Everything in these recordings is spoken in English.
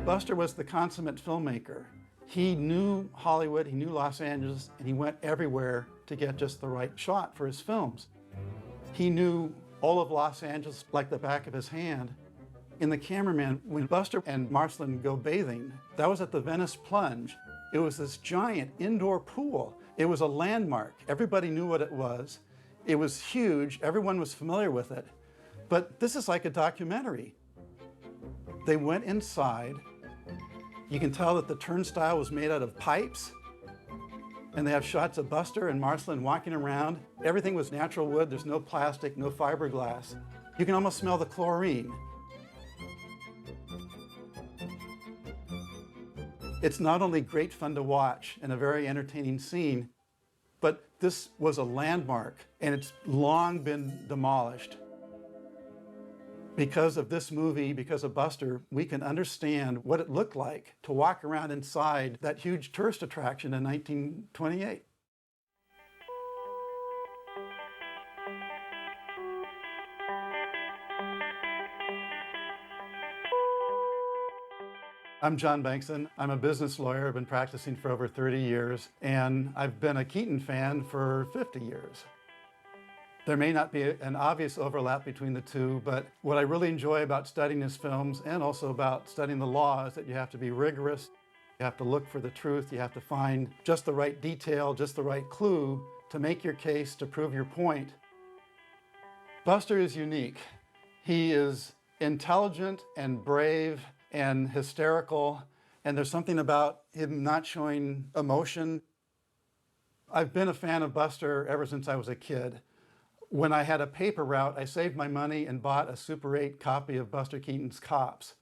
Buster was the consummate filmmaker. He knew Hollywood, he knew Los Angeles, and he went everywhere to get just the right shot for his films. He knew all of Los Angeles like the back of his hand. In The Cameraman, when Buster and Marceline go bathing, that was at the Venice Plunge. It was this giant indoor pool. It was a landmark. Everybody knew what it was. It was huge. Everyone was familiar with it. But this is like a documentary. They went inside. You can tell that the turnstile was made out of pipes. And they have shots of Buster and Marceline walking around. Everything was natural wood. There's no plastic, no fiberglass. You can almost smell the chlorine. It's not only great fun to watch and a very entertaining scene, but this was a landmark, and it's long been demolished. Because of this movie, because of Buster, we can understand what it looked like to walk around inside that huge tourist attraction in 1928. I'm John Bengtson. I'm a business lawyer. I've been practicing for over 30 years, and I've been a Keaton fan for 50 years. There may not be an obvious overlap between the two, but what I really enjoy about studying his films and also about studying the law is that you have to be rigorous. You have to look for the truth. You have to find just the right detail, just the right clue to make your case, to prove your point. Buster is unique. He is intelligent and brave and hysterical, and there's something about him not showing emotion. I've been a fan of Buster ever since I was a kid. When I had a paper route, I saved my money and bought a Super 8 copy of Buster Keaton's Cops.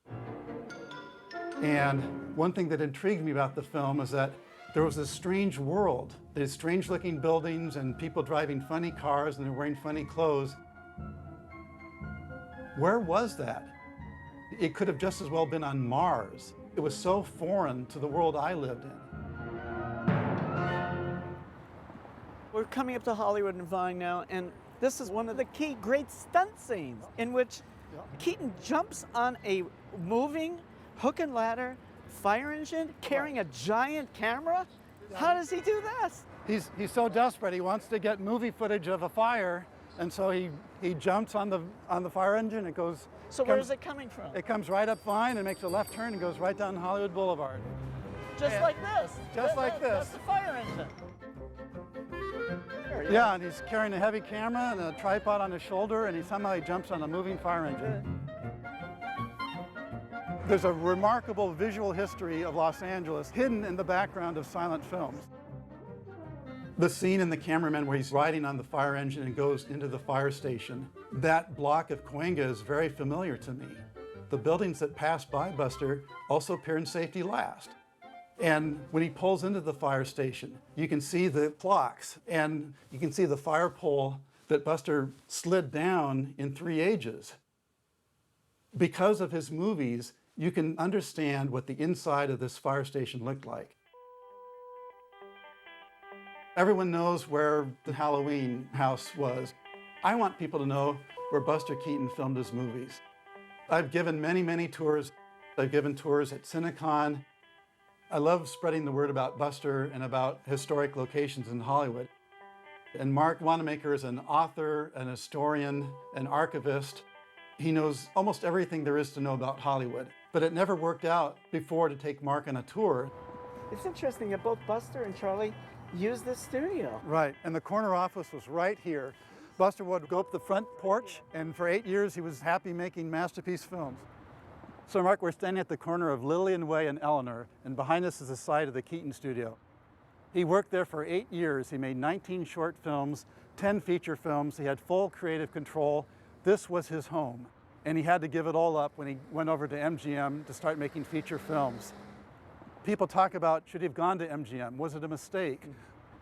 And one thing that intrigued me about the film is that there was this strange world. There's strange looking buildings and people driving funny cars and they're wearing funny clothes. Where was that? It could have just as well been on Mars. It was so foreign to the world I lived in. We're coming up to Hollywood and Vine now, and this is one of the key great stunt scenes in which Keaton jumps on a moving hook and ladder fire engine carrying a giant camera. How does he do this? He's so desperate. He wants to get movie footage of a fire, and so he jumps on the fire engine. It goes. So where is it coming from? It comes right up Vine and makes a left turn and goes right down Hollywood Boulevard. Just like this. Just like this. That's the fire engine. Yeah, and he's carrying a heavy camera and a tripod on his shoulder, and somehow he jumps on a moving fire engine. There's a remarkable visual history of Los Angeles hidden in the background of silent films. The scene in The Cameraman where he's riding on the fire engine and goes into the fire station, that block of Cahuenga is very familiar to me. The buildings that pass by Buster also appear in Safety Last. And when he pulls into the fire station, you can see the clocks and you can see the fire pole that Buster slid down in 3 ages. Because of his movies, you can understand what the inside of this fire station looked like. Everyone knows where the Halloween house was. I want people to know where Buster Keaton filmed his movies. I've given many, many tours. I've given tours at Cinecon. I love spreading the word about Buster and about historic locations in Hollywood. And Marc Wanamaker is an author, an historian, an archivist. He knows almost everything there is to know about Hollywood. But it never worked out before to take Marc on a tour. It's interesting that both Buster and Charlie used this studio. Right, and the corner office was right here. Buster would go up the front porch, and for 8 years he was happy making masterpiece films. So Marc, we're standing at the corner of Lillian Way and Eleanor, and behind us is the site of the Keaton studio. He worked there for 8 years. He made 19 short films, 10 feature films. He had full creative control. This was his home, and he had to give it all up when he went over to MGM to start making feature films. People talk about, should he have gone to MGM? Was it a mistake?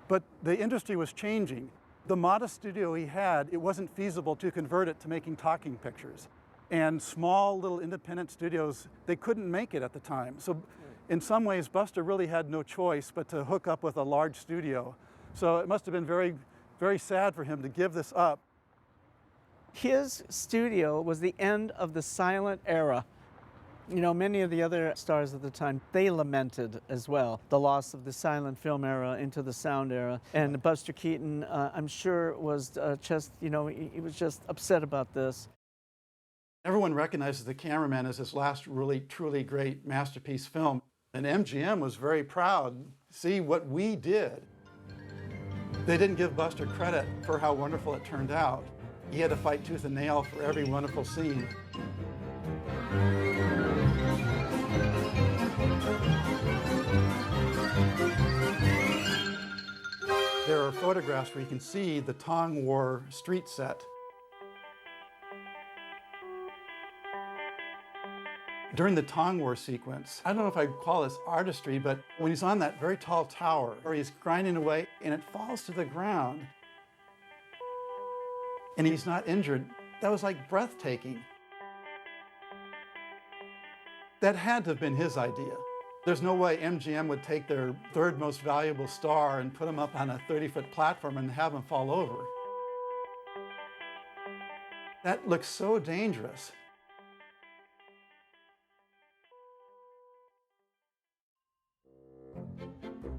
But the industry was changing. The modest studio he had, it wasn't feasible to convert it to making talking pictures. And small little independent studios, they couldn't make it at the time. So in some ways, Buster really had no choice but to hook up with a large studio. So it must have been very, very sad for him to give this up. His studio was the end of the silent era. You know, many of the other stars at the time, they lamented as well the loss of the silent film era into the sound era. And Buster Keaton, I'm sure, was just, you know, he was just upset about this. Everyone recognizes the cameraman as his last really, truly great masterpiece film. And MGM was very proud. See what we did. They didn't give Buster credit for how wonderful it turned out. He had to fight tooth and nail for every wonderful scene. There are photographs where you can see the Tong War street set. During the Tong War sequence, I don't know if I'd call this artistry, but when he's on that very tall tower, or he's grinding away and it falls to the ground, and he's not injured, that was like breathtaking. That had to have been his idea. There's no way MGM would take their third most valuable star and put him up on a 30-foot platform and have him fall over. That looks so dangerous.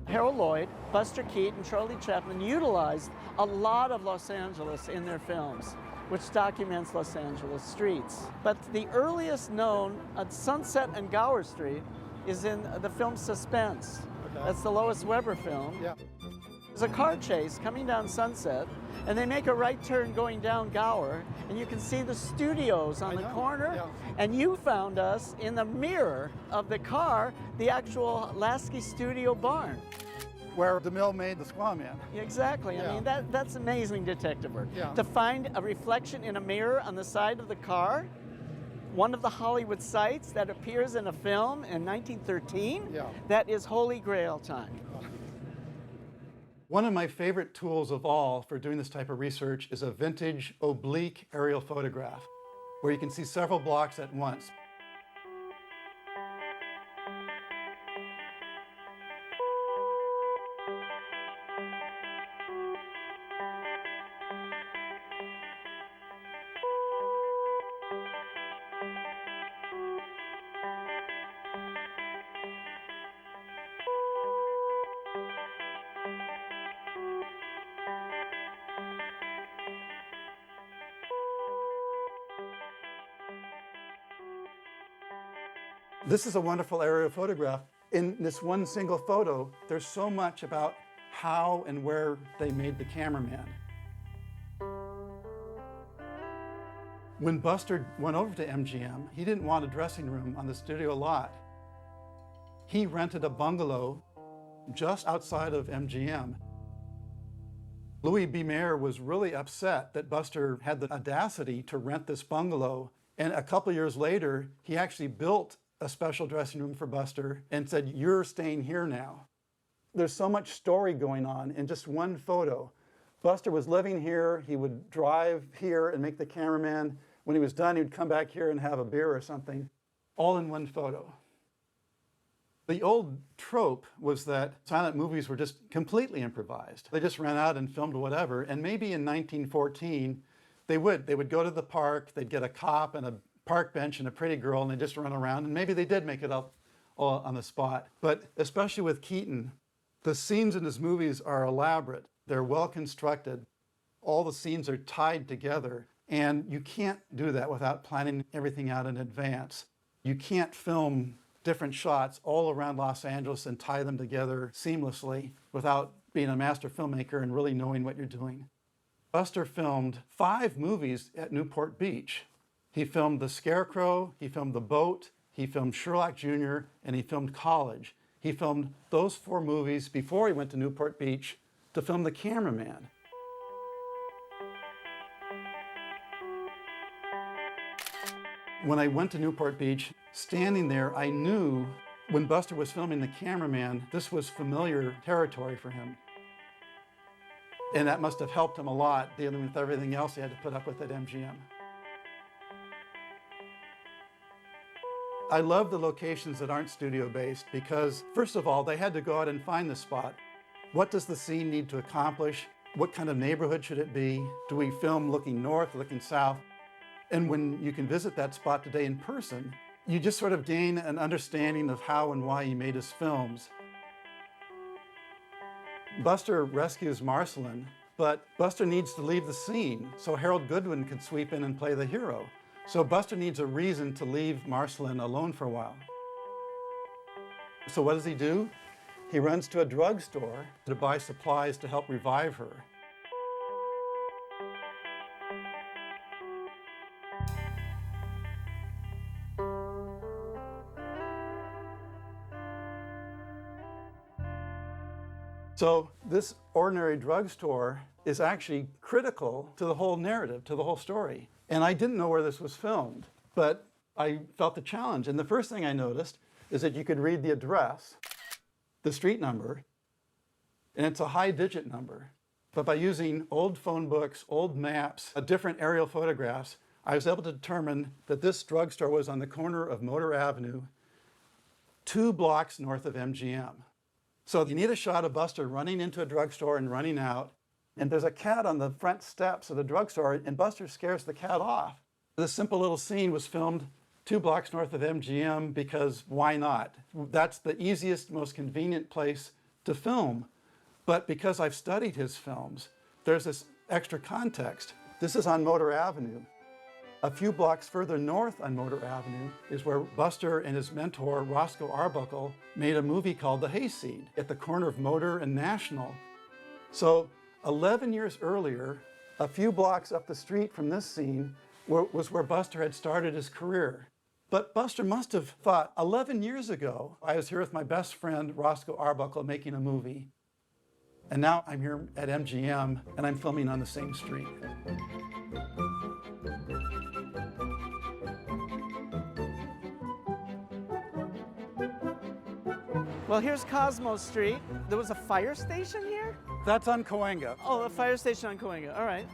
Harold Lloyd, Buster Keaton, Charlie Chaplin utilized a lot of Los Angeles in their films, which documents Los Angeles streets. But the earliest known, Sunset and Gower Street, is in the film Suspense. Okay. That's the Lois Weber film. Yeah. There's a car chase coming down Sunset, and they make a right turn going down Gower, and you can see the studios on the corner. Yeah. And you found us in the mirror of the car, the actual Lasky Studio barn. Where DeMille made the Squaw Man. Exactly. Yeah. I mean, that's amazing detective work. Yeah. To find a reflection in a mirror on the side of the car, one of the Hollywood sights that appears in a film in 1913, that is holy grail time. One of my favorite tools of all for doing this type of research is a vintage oblique aerial photograph, where you can see several blocks at once. This is a wonderful aerial photograph. In this one single photo, there's so much about how and where they made the cameraman. When Buster went over to MGM, he didn't want a dressing room on the studio lot. He rented a bungalow just outside of MGM. Louis B. Mayer was really upset that Buster had the audacity to rent this bungalow, and a couple years later, he actually built a special dressing room for Buster and said, "You're staying here now." There's so much story going on in just one photo. Buster was living here, he would drive here and make the cameraman. When he was done, he would come back here and have a beer or something, all in one photo. The old trope was that silent movies were just completely improvised. They just ran out and filmed whatever, and maybe in 1914, they would go to the park, they'd get a cop and a park bench and a pretty girl, and they just run around, and maybe they did make it up all on the spot. But especially with Keaton, the scenes in his movies are elaborate. They're well constructed. All the scenes are tied together, and you can't do that without planning everything out in advance. You can't film different shots all around Los Angeles and tie them together seamlessly without being a master filmmaker and really knowing what you're doing. Buster filmed 5 movies at Newport Beach. He filmed The Scarecrow, he filmed The Boat, he filmed Sherlock Jr., and he filmed College. He filmed those 4 movies before he went to Newport Beach to film The Cameraman. When I went to Newport Beach, standing there, I knew when Buster was filming The Cameraman, this was familiar territory for him. And that must have helped him a lot dealing with everything else he had to put up with at MGM. I love the locations that aren't studio-based because, first of all, they had to go out and find the spot. What does the scene need to accomplish? What kind of neighborhood should it be? Do we film looking north, looking south? And when you can visit that spot today in person, you just sort of gain an understanding of how and why he made his films. Buster rescues Marceline, but Buster needs to leave the scene so Harold Goodwin can sweep in and play the hero. So Buster needs a reason to leave Marceline alone for a while. So what does he do? He runs to a drugstore to buy supplies to help revive her. So this ordinary drugstore is actually critical to the whole narrative, to the whole story. And I didn't know where this was filmed, but I felt the challenge. And the first thing I noticed is that you could read the address, the street number, and it's a high digit number. But by using old phone books, old maps, different aerial photographs, I was able to determine that this drugstore was on the corner of Motor Avenue, 2 blocks north of MGM. So you need a shot of Buster running into a drugstore and running out, and there's a cat on the front steps of the drugstore, and Buster scares the cat off. This simple little scene was filmed 2 blocks north of MGM because why not? That's the easiest, most convenient place to film. But because I've studied his films, there's this extra context. This is on Motor Avenue. A few blocks further north on Motor Avenue is where Buster and his mentor, Roscoe Arbuckle, made a movie called The Hayseed at the corner of Motor and National. So 11 years earlier, a few blocks up the street from this scene was where Buster had started his career. But Buster must have thought, 11 years ago, I was here with my best friend, Roscoe Arbuckle, making a movie. And now I'm here at MGM, and I'm filming on the same street. Well, here's Cosmo Street. There was a fire station here? That's on Cahuenga. Oh, a fire station on Cahuenga. All right.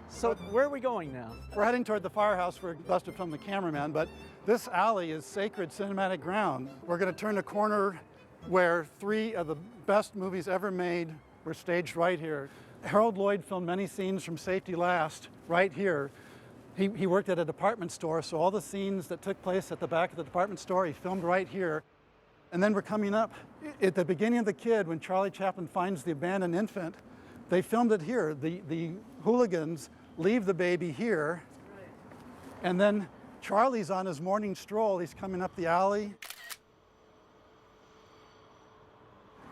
So where are we going now? We're heading toward the firehouse where Buster filmed The Cameraman, but this alley is sacred cinematic ground. We're going to turn a corner where 3 of the best movies ever made were staged right here. Harold Lloyd filmed many scenes from Safety Last right here. He worked at a department store, so all the scenes that took place at the back of the department store, he filmed right here. And then we're coming up at the beginning of The Kid, when Charlie Chaplin finds the abandoned infant, they filmed it here. The hooligans leave the baby here, and then Charlie's on his morning stroll. He's coming up the alley,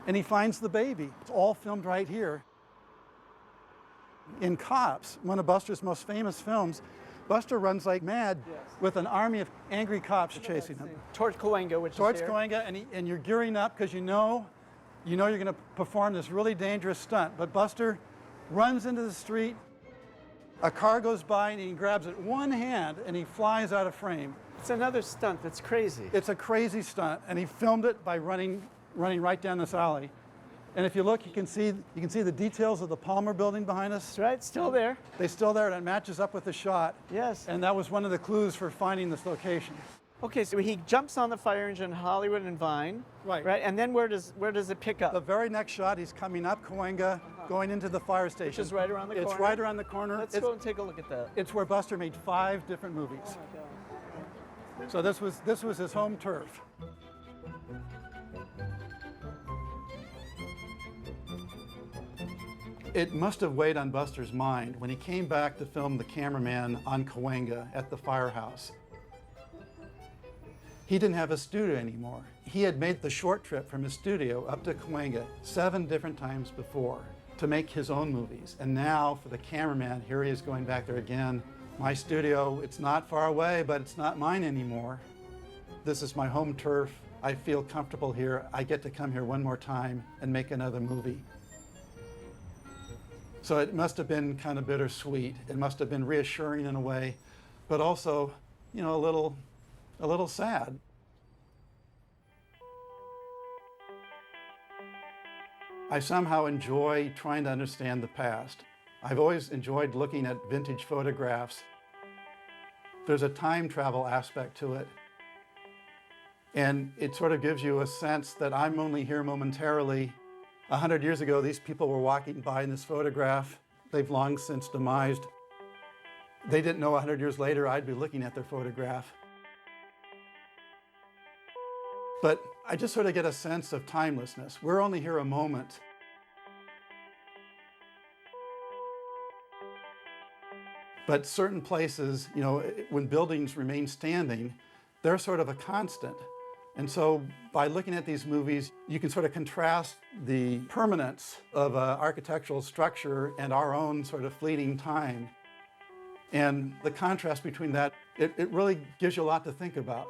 and he finds the baby. It's all filmed right here. In Cops, one of Buster's most famous films, Buster runs like mad with an army of angry cops chasing him. Towards Cahuenga, which Towards is here. Cahuenga, and you're gearing up because you know you're going to perform this really dangerous stunt. But Buster runs into the street, a car goes by, and he grabs it one hand, and he flies out of frame. It's another stunt that's crazy. It's a crazy stunt, and he filmed it by running right down this alley. And if you look, you can see the details of the Palmer building behind us. That's right, still there. They're still there, and it matches up with the shot. Yes. And that was one of the clues for finding this location. Okay, so he jumps on the fire engine, Hollywood and Vine. Right. Right, and then where does it pick up? The very next shot, he's coming up Cahuenga, going into the fire station. Which is right around the corner? It's right around the corner. Let's go and take a look at that. It's where Buster made 5 different movies. Oh my God. So this was his home turf. It must have weighed on Buster's mind when he came back to film The Cameraman on Cahuenga at the firehouse. He didn't have a studio anymore. He had made the short trip from his studio up to Cahuenga 7 different times before to make his own movies. And now for The Cameraman, here he is going back there again. My studio, it's not far away, but it's not mine anymore. This is my home turf. I feel comfortable here. I get to come here one more time and make another movie. So it must have been kind of bittersweet. It must have been reassuring in a way, but also, a little sad. I somehow enjoy trying to understand the past. I've always enjoyed looking at vintage photographs. There's a time travel aspect to it. And it sort of gives you a sense that I'm only here momentarily. 100 years ago, these people were walking by in this photograph. They've long since demised. They didn't know 100 years later I'd be looking at their photograph. But I just sort of get a sense of timelessness. We're only here a moment. But certain places, you know, when buildings remain standing, they're sort of a constant. And so by looking at these movies, you can sort of contrast the permanence of an architectural structure and our own sort of fleeting time. And the contrast between that, it really gives you a lot to think about.